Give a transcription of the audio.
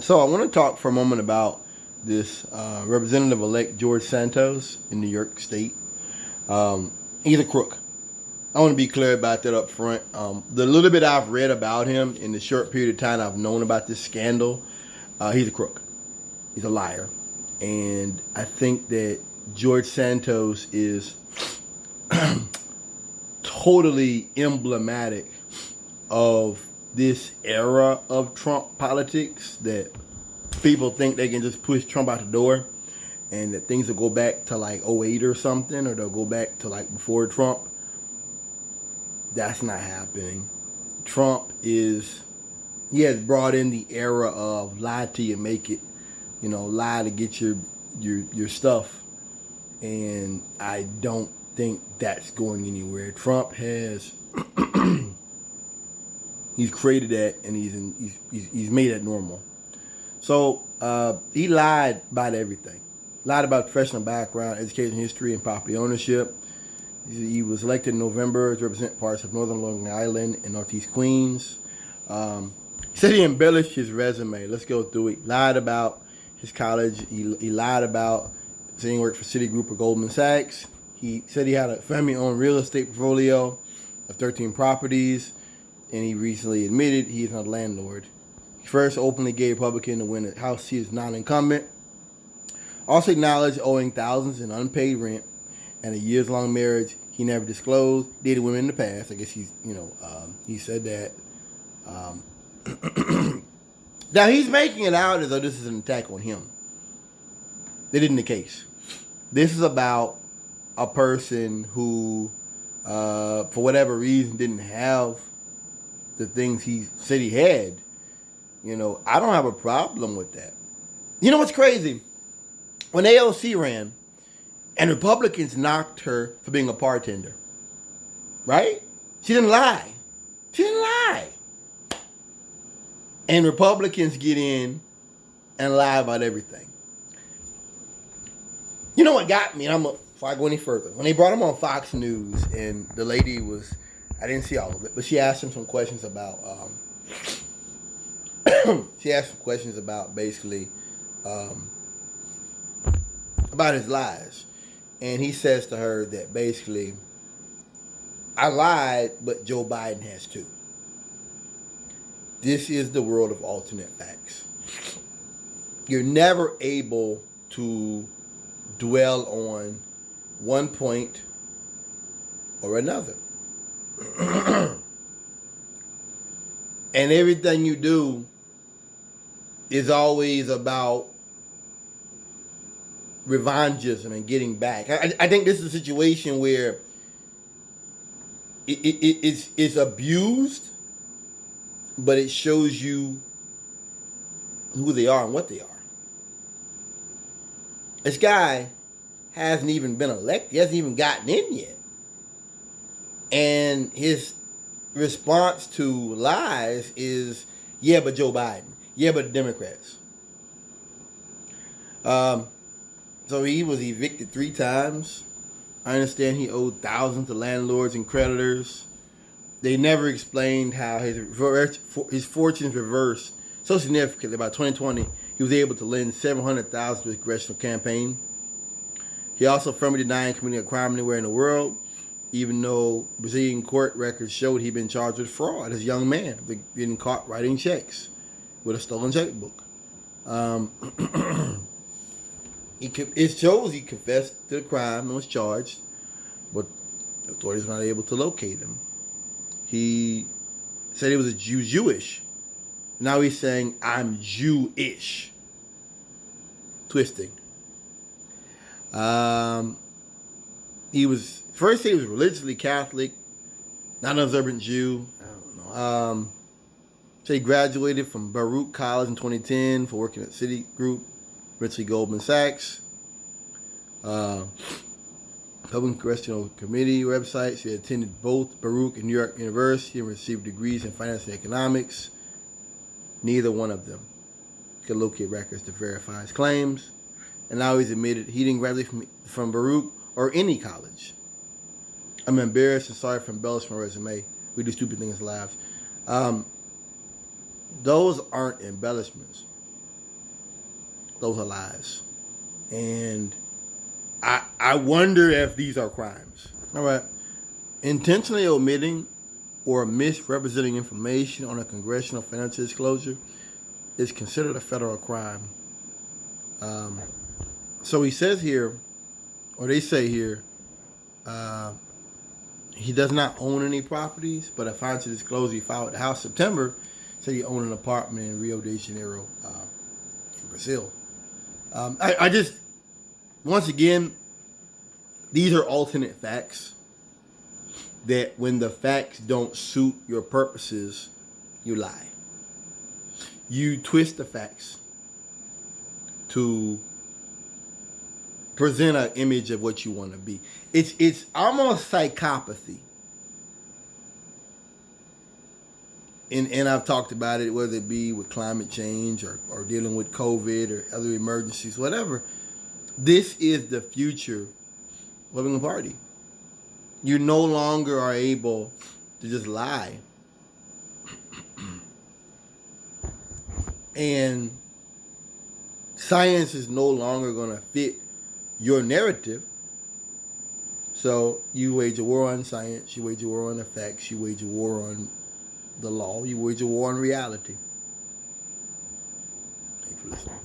So I want to talk for a moment about this Representative-elect George Santos in New York State. He's a crook. I want to be clear about that up front. The little bit I've read about him in the short period of time I've known about this scandal, he's a crook. He's a liar. And I think that George Santos is totally emblematic of this era of Trump politics, that people think they can just push Trump out the door and that things will go back to like '08 or something, or they'll go back to like before Trump. That's not happening. Trump he has brought in the era of lie till you make it, lie to get your stuff. And I don't think that's going anywhere. Trump has he's created that, and he's made it normal. So he lied about everything. Lied about professional background, education history, and property ownership. He was elected in November to represent parts of Northern Long Island and Northeast Queens. He said he embellished his resume. Let's go through it. Lied about his college. He lied about saying he worked for Citigroup or Goldman Sachs. He said he had a family-owned real estate portfolio of 13 properties, and he recently admitted he is not a landlord. He first openly gay Republican to win a House seat as non-incumbent. Also acknowledged owing thousands in unpaid rent and a years-long marriage he never disclosed. Dated women in the past. I guess he said that. Now he's making it out as though this is an attack on him. That isn't the case. This is about a person who, for whatever reason, didn't have the things he said he had. I don't have a problem with that. You know what's crazy? When AOC ran, and Republicans knocked her for being a bartender, right? She didn't lie. And Republicans get in and lie about everything. You know what got me? And before I go any further, when they brought him on Fox News, and the lady I didn't see all of it, but she asked him some questions about, basically, about his lies. And he says to her that basically, I lied, but Joe Biden has too. This is the world of alternate facts. You're never able to dwell on one point or another. And everything you do is always about revangism and getting back. I think this is a situation where it's abused, but it shows you who they are and what they are. This guy hasn't even been elected. He hasn't even gotten in yet. And his response to lies is, yeah, but Joe Biden. Yeah, but the Democrats. So he was evicted 3 times. I understand he owed thousands to landlords and creditors. They never explained how his fortunes reversed so significantly. By 2020, he was able to lend $700,000 to his congressional campaign. He also firmly denied committing a crime anywhere in the world, even though Brazilian court records showed he'd been charged with fraud as a young man, getting caught writing checks with a stolen checkbook. It shows he confessed to the crime and was charged, but authorities were not able to locate him. He said he was Jewish. Now he's saying, I'm Jewish. Twisting. He was religiously Catholic, not an observant Jew. I don't know. So he graduated from Baruch College in 2010 for working at Citigroup, eventually Goldman Sachs. Public Congressional Committee websites. He attended both Baruch and New York University and received degrees in finance and economics. Neither one of them could locate records to verify his claims. And now he's admitted he didn't graduate from Baruch or any college. I'm embarrassed and sorry for embellishing my resume. We do stupid things in lives. Those aren't embellishments. those are lies. And I wonder if these are crimes. All right. Intentionally omitting or misrepresenting information on a congressional financial disclosure is considered a federal crime. So he says here, or they say here, he does not own any properties, but a financial disclosure he filed with the House September said he owned an apartment in Rio de Janeiro, in Brazil. I just, once again, these are alternate facts that when the facts don't suit your purposes, you lie. You twist the facts to present an image of what you want to be. It's almost psychopathy. And I've talked about it, whether it be with climate change or dealing with COVID or other emergencies, whatever. This is the future of the party. You no longer are able to just lie. And science is no longer going to fit your narrative. So you wage a war on science, you wage a war on the facts, you wage a war on the law, you wage a war on reality. Thanks for listening.